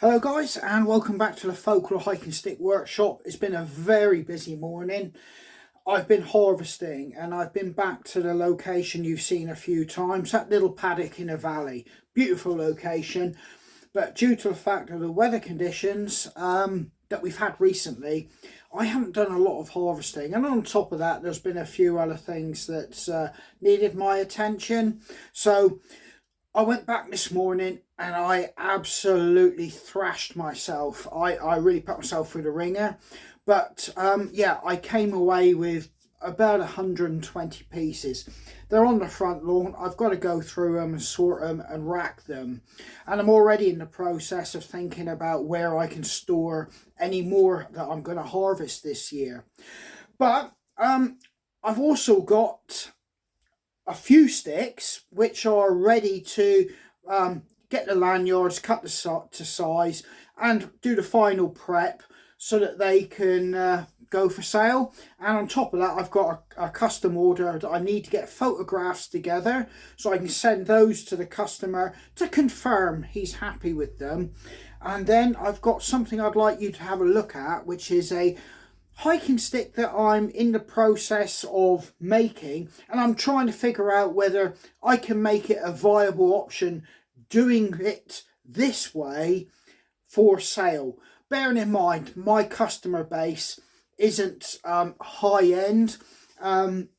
Hello guys, and welcome back to the Folklore Hiking Stick Workshop. It's been a very busy morning. I've been harvesting and I've been back to the location you've seen a few times, that little paddock in a valley. Beautiful location, but due to the fact of the weather conditions that we've had recently, I haven't done a lot of harvesting, and on top of that there's been a few other things that needed my attention. So I went back this morning and I absolutely thrashed myself. I really put myself through the ringer. But yeah, I came away with about 120 pieces. They're on the front lawn. I've got to go through them and sort them and rack them. And I'm already in the process of thinking about where I can store any more that I'm going to harvest this year. But I've also got a few sticks which are ready to get the lanyards cut to size and do the final prep so that they can go for sale. And on top of that, I've got a custom order that I need to get photographs together so I can send those to the customer to confirm he's happy with them. And then I've got something I'd like you to have a look at, which is a hiking stick that I'm in the process of making, and I'm trying to figure out whether I can make it a viable option doing it this way for sale. Bearing in mind my customer base isn't high end. I'm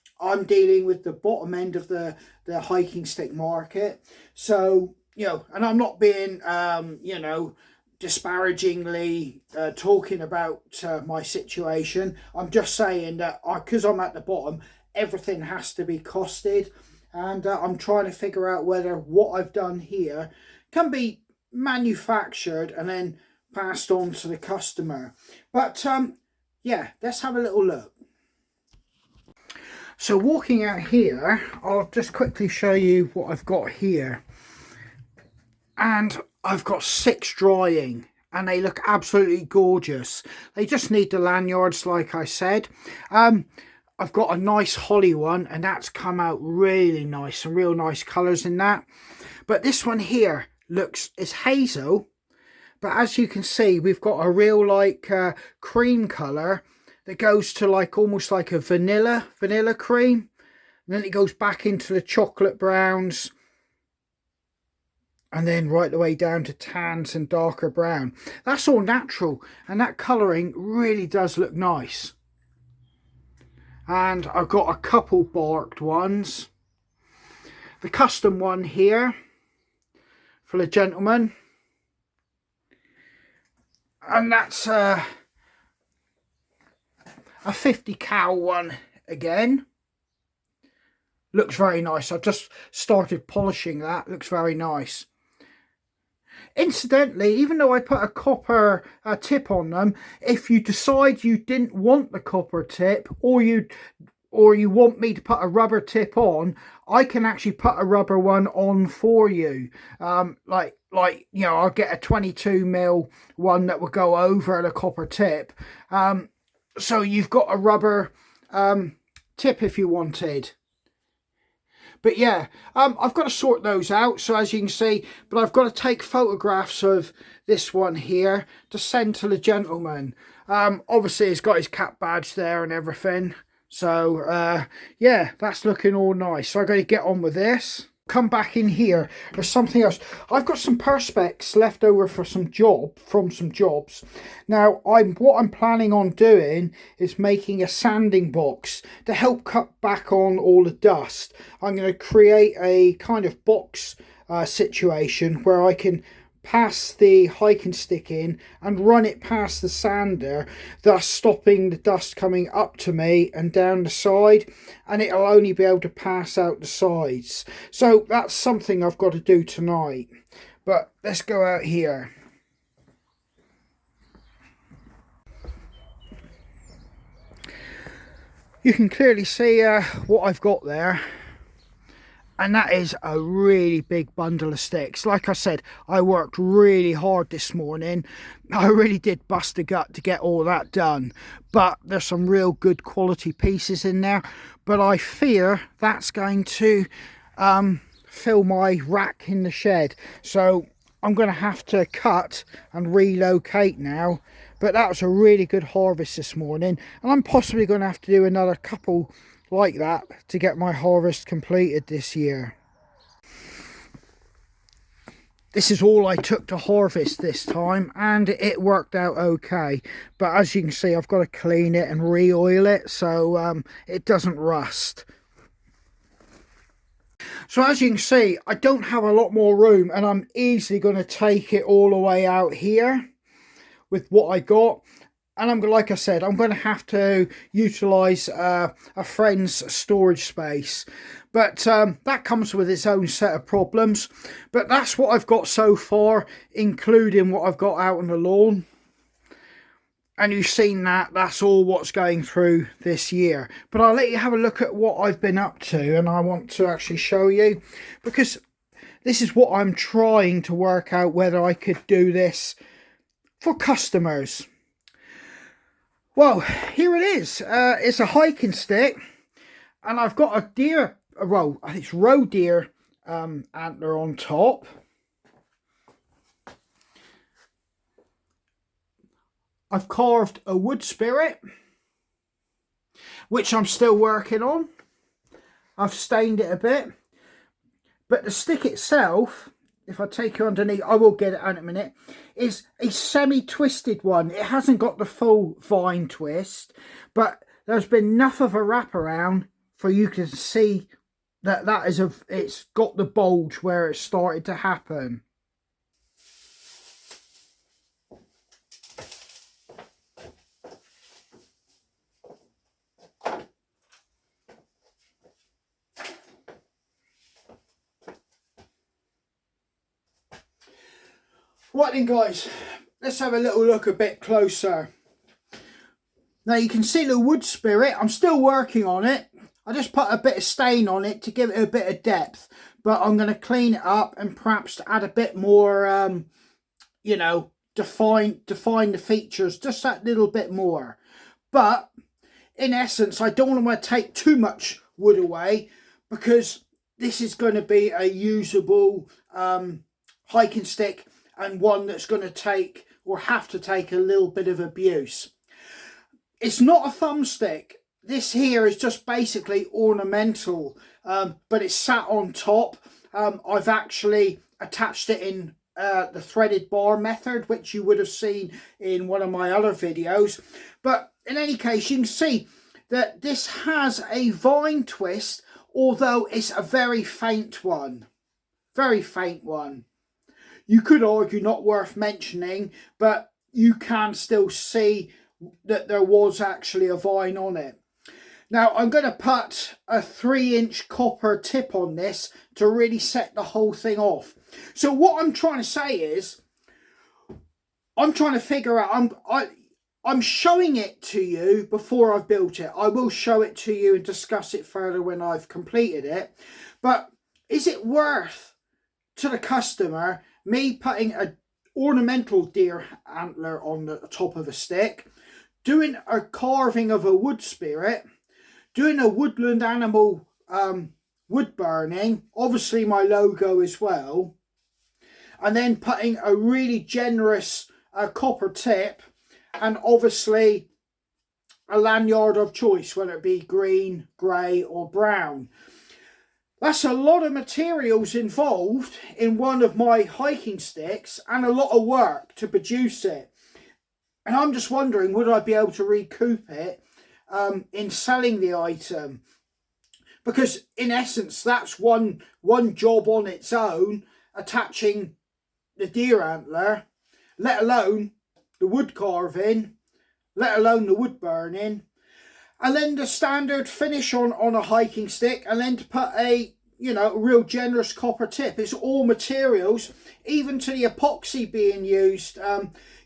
dealing with the bottom end of the hiking stick market, so and I'm not being disparagingly talking about my situation. I'm just saying that because I'm at the bottom, everything has to be costed, and I'm trying to figure out whether what I've done here can be manufactured and then passed on to the customer. But yeah, let's have a little look. So walking out here, I'll just quickly show you what I've got here. And I've got 6 drying and they look absolutely gorgeous. They just need the lanyards, like I said. I've got a nice holly one and that's come out really nice, some real nice colours in that. But this one here it's hazel, but as you can see, we've got a real cream colour that goes to almost like a vanilla cream, and then it goes back into the chocolate browns, and then right the way down to tans and darker brown. That's all natural, and that colouring really does look nice. And I've got a couple barked ones. The custom one here for the gentleman, and that's a 50 cal one again. Looks very nice. I've just started polishing that. Looks very nice. Incidentally, even though I put a copper tip on them, if you decide you didn't want the copper tip, or you want me to put a rubber tip on, I can actually put a rubber one on for you. I'll get a 22mm one that will go over the copper tip. So you've got a rubber tip if you wanted. But yeah, I've got to sort those out, so as you can see, but I've got to take photographs of this one here to send to the gentleman. Obviously he's got his cap badge there and everything, so yeah, that's looking all nice. So I've got to get on with this. Come back in here, there's something else. I've got some perspex left over for some jobs. Now what I'm planning on doing is making a sanding box to help cut back on all the dust. I'm going to create a kind of box situation where I can pass the hiking stick in and run it past the sander, thus stopping the dust coming up to me and down the side, and it'll only be able to pass out the sides. So that's something I've got to do tonight. But let's go out here. You can clearly see what I've got there. And that is a really big bundle of sticks. Like I said, I worked really hard this morning. I really did bust a gut to get all that done. But there's some real good quality pieces in there. But I fear that's going to fill my rack in the shed. So I'm going to have to cut and relocate now. But that was a really good harvest this morning, and I'm possibly going to have to do another couple like that to get my harvest completed this year. This is all I took to harvest this time, and it worked out okay. But as you can see, I've got to clean it and re-oil it so it doesn't rust. So as you can see, I don't have a lot more room, and I'm easily going to take it all the way out here with what I got. And like I said, I'm going to have to utilise a friend's storage space. But that comes with its own set of problems. But that's what I've got so far, including what I've got out on the lawn. And you've seen that's all what's going through this year. But I'll let you have a look at what I've been up to, and I want to actually show you, because this is what I'm trying to work out, whether I could do this for customers. Well, here it is. It's a hiking stick, and I've got a deer, well, I think it's roe deer antler on top. I've carved a woodspirt, which I'm still working on. I've stained it a bit, but the stick itself, if I take you underneath, I will get it out in a minute, is a semi-twisted one. It hasn't got the full vine twist, but there's been enough of a wraparound for you to see that it's got the bulge where it started to happen. Right then guys, let's have a little look a bit closer. Now you can see the woodspirt, I'm still working on it. I just put a bit of stain on it to give it a bit of depth, but I'm going to clean it up and perhaps add a bit more, you know, define the features just that little bit more. But in essence, I don't want to take too much wood away, because this is going to be a usable hiking stick, and one that's going to take, or have to take, a little bit of abuse. It's not a thumbstick. This here is just basically ornamental, but it's sat on top. I've actually attached it in the threaded bar method, which you would have seen in one of my other videos. But in any case, you can see that this has a vine twist, although it's a very faint one. Very faint one. You could argue not worth mentioning, but you can still see that there was actually a vine on it. Now I'm going to put a 3-inch copper tip on this to really set the whole thing off. So what I'm trying to say is, I'm trying to figure out, I'm showing it to you before I've built it. I will show it to you and discuss it further when I've completed it. But is it worth to the customer me putting an ornamental deer antler on the top of a stick, doing a carving of a woodspirt, doing a woodland animal wood burning, obviously my logo as well, and then putting a really generous copper tip, and obviously a lanyard of choice, whether it be green, grey or brown. That's a lot of materials involved in one of my hiking sticks, and a lot of work to produce it. And I'm just wondering, would I be able to recoup it in selling the item? Because in essence, that's one job on its own, attaching the deer antler, let alone the wood carving, let alone the wood burning. And then the standard finish on a hiking stick, and then to put a, you know, a real generous copper tip. It's all materials, even to the epoxy being used.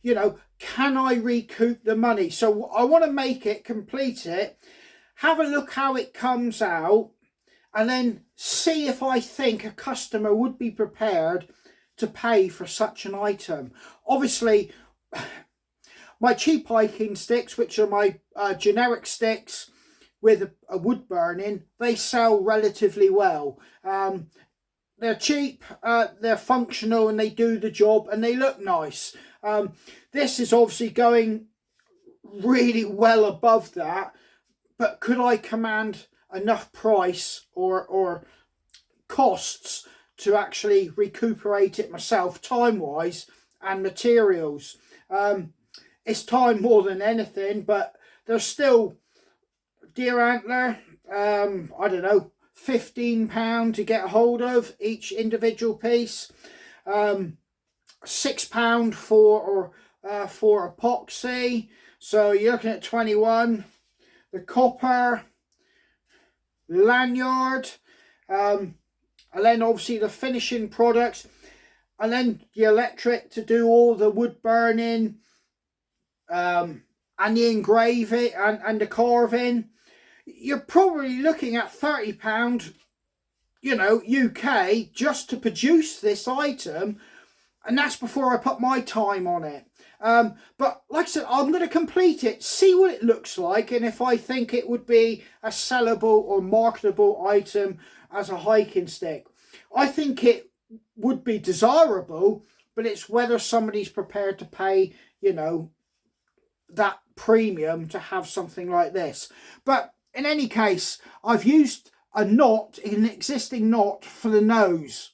You know, can I recoup the money? So I want to make it, complete it, have a look how it comes out, and then see if I think a customer would be prepared to pay for such an item. Obviously, my cheap hiking sticks, which are my generic sticks with a wood burning, they sell relatively well. they're cheap, they're functional, and they do the job, and they look nice. This is obviously going really well above that, but could I command enough price or costs to actually recuperate it myself, time wise and materials? It's time more than anything, but there's still deer antler, I don't know, £15 to get a hold of each individual piece, £6 for epoxy, so you're looking at 21. The copper, lanyard, and then obviously the finishing products, and then the electric to do all the wood burning, and the engraving and the carving. You're probably looking at £30, you know, UK, just to produce this item, and that's before I put my time on it. But like I said, I'm going to complete it, see what it looks like, and if I think it would be a sellable or marketable item as a hiking stick. I think it would be desirable, but it's whether somebody's prepared to pay, you know, that premium to have something like this. But in any case, I've used a knot, an existing knot for the nose,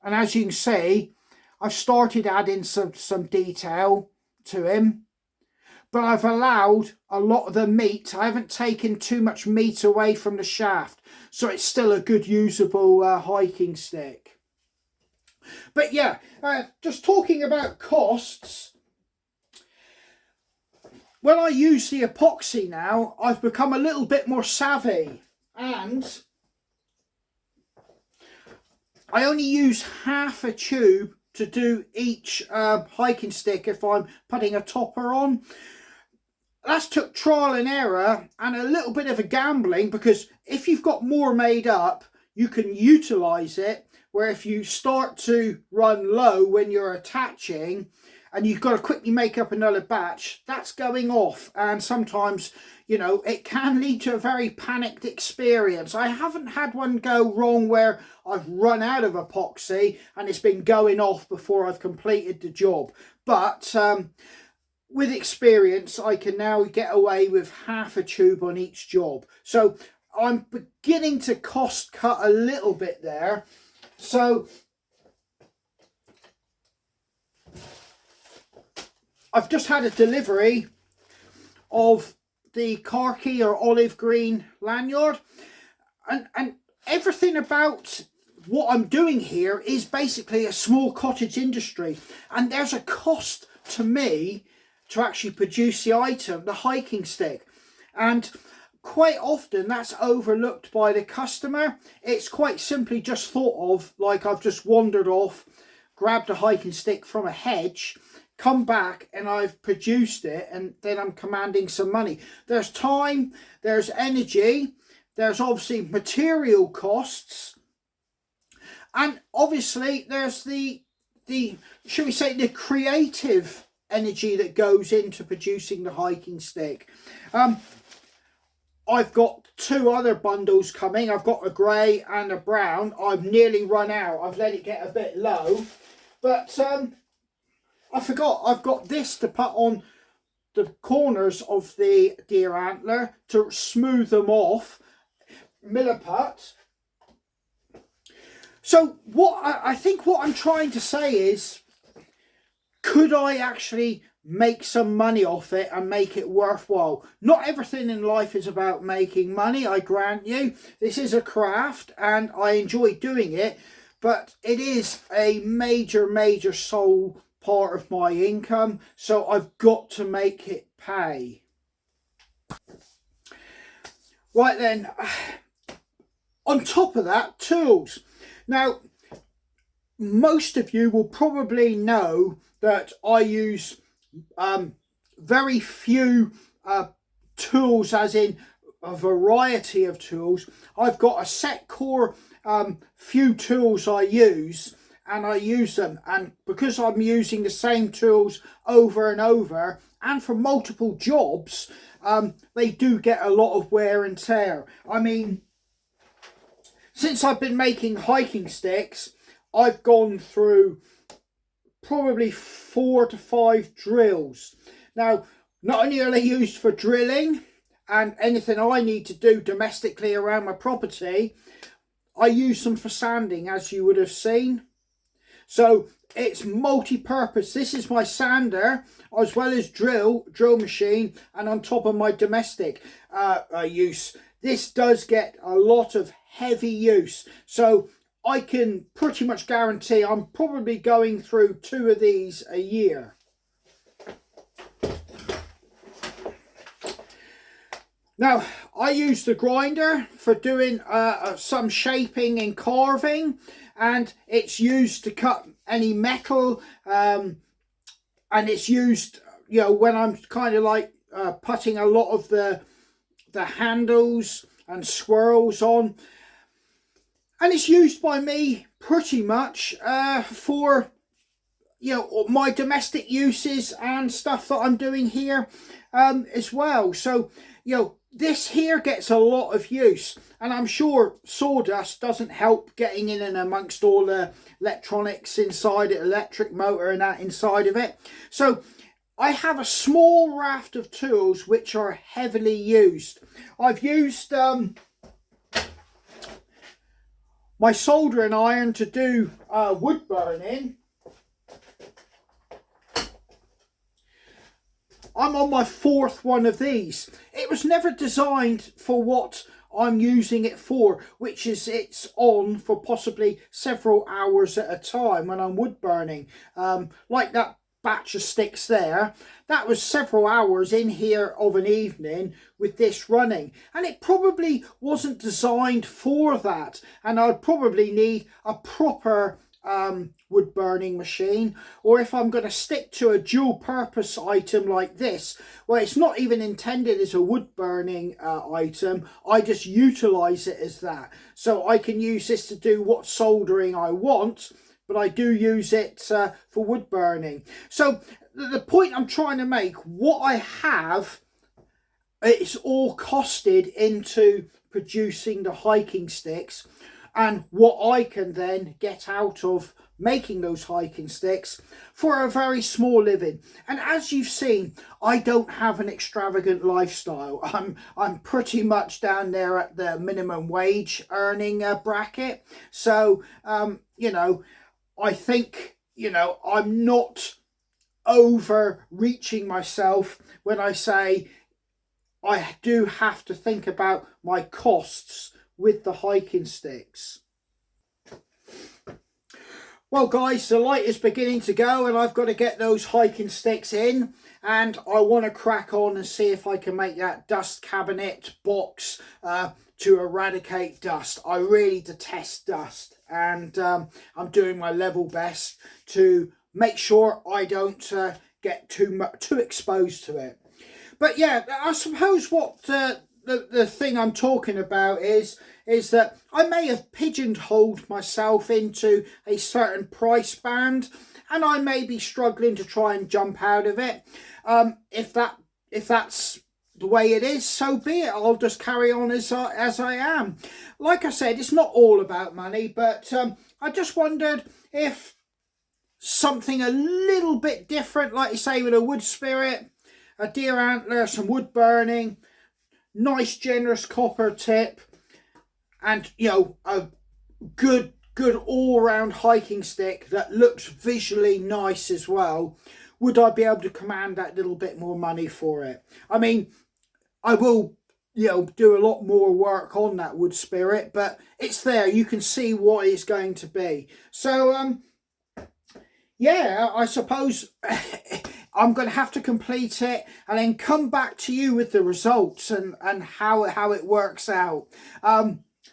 and as you can see, I've started adding some detail to him, but I've allowed a lot of the meat. I haven't taken too much meat away from the shaft, so it's still a good usable hiking stick. But yeah, just talking about costs, when I use the epoxy now, I've become a little bit more savvy, and I only use half a tube to do each hiking stick if I'm putting a topper on. That's took trial and error and a little bit of a gambling, because if you've got more made up, you can utilize it, where if you start to run low when you're attaching and you've got to quickly make up another batch, that's going off, and sometimes, you know, it can lead to a very panicked experience. I haven't had one go wrong where I've run out of epoxy and it's been going off before I've completed the job, but with experience I can now get away with half a tube on each job. So I'm beginning to cost cut a little bit there. So I've just had a delivery of the khaki or olive green lanyard, and everything about what I'm doing here is basically a small cottage industry, and there's a cost to me to actually produce the item, the hiking stick, and quite often that's overlooked by the customer. It's quite simply just thought of like I've just wandered off, grabbed a hiking stick from a hedge, come back and I've produced it, and then I'm commanding some money. There's time, there's energy, there's obviously material costs, and obviously there's the should we say, the creative energy that goes into producing the hiking stick. I've got two other bundles coming. I've got a grey and a brown. I've nearly run out. I've let it get a bit low, but I forgot I've got this to put on the corners of the deer antler to smooth them off, milliput. So what I think what I'm trying to say is, could I actually make some money off it and make it worthwhile? Not everything in life is about making money, I grant you. This is a craft and I enjoy doing it, but it is a major sole part of my income, so I've got to make it pay. Right then, on top of that, tools. Now, most of you will probably know that I use very few tools, as in a variety of tools. I've got a set core few tools I use, and I use them, and because I'm using the same tools over and over and for multiple jobs, they do get a lot of wear and tear. I mean, since I've been making hiking sticks, I've gone through probably 4 to 5 drills. Now, not only are they used for drilling and anything I need to do domestically around my property, I use them for sanding, as you would have seen. So it's multi-purpose. This is my sander as well as drill machine, and on top of my domestic use. This does get a lot of heavy use, so I can pretty much guarantee I'm probably going through 2 of these a year. Now, I use the grinder for doing some shaping and carving, and it's used to cut any metal, and it's used, you know, when I'm kind of like putting a lot of the handles and swirls on. And it's used by me pretty much for, you know, my domestic uses and stuff that I'm doing here as well. So, you know, this here gets a lot of use, and I'm sure sawdust doesn't help getting in and amongst all the electronics inside it, electric motor and that inside of it. So I have a small raft of tools which are heavily used. I've used my soldering iron to do wood burning. I'm on my 4th one of these. It was never designed for what I'm using it for, which is it's on for possibly several hours at a time when I'm wood burning. Like that batch of sticks there, that was several hours in here of an evening with this running, and it probably wasn't designed for that, and I'd probably need a proper wood burning machine. Or if I'm going to stick to a dual purpose item like this, well, it's not even intended as a wood burning item, I just utilize it as that. So I can use this to do what soldering I want, but I do use it for wood burning. So the point I'm trying to make, what I have, it's all costed into producing the hiking sticks, and what I can then get out of making those hiking sticks for a very small living. And as you've seen, I don't have an extravagant lifestyle. I'm pretty much down there at the minimum wage earning bracket. So you know, I think, you know, I'm not overreaching myself when I say I do have to think about my costs with the hiking sticks. Well guys, the light is beginning to go and I've got to get those hiking sticks in, and I want to crack on and see if I can make that dust cabinet box to eradicate dust. I really detest dust, and I'm doing my level best to make sure I don't get too exposed to it. But yeah, I suppose what the thing I'm talking about is that I may have pigeonholed myself into a certain price band, and I may be struggling to try and jump out of it. If that's the way it is, so be it. I'll just carry on as I am. Like I said, it's not all about money, but I just wondered if something a little bit different, like you say, with a wood spirit, a deer antler, some wood burning, nice generous copper tip, and you know, a good all-round hiking stick that looks visually nice as well, would I be able to command that little bit more money for it? I mean, I will, you know, do a lot more work on that wood spirit, but it's there, you can see what it's going to be. So yeah, I suppose I'm going to have to complete it and then come back to you with the results and how it works out.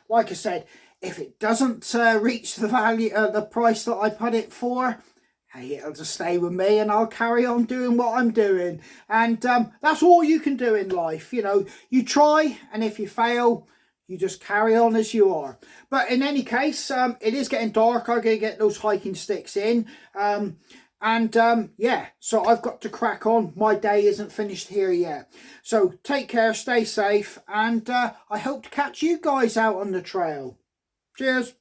Like I said, if it doesn't reach the value, the price that I put it for, hey, it'll just stay with me and I'll carry on doing what I'm doing. And that's all you can do in life. You know, you try, and if you fail, you just carry on as you are. But in any case, it is getting dark. I'm going to get those hiking sticks in. Yeah, so I've got to crack on. My day isn't finished here yet. So take care, stay safe, and I hope to catch you guys out on the trail. Cheers.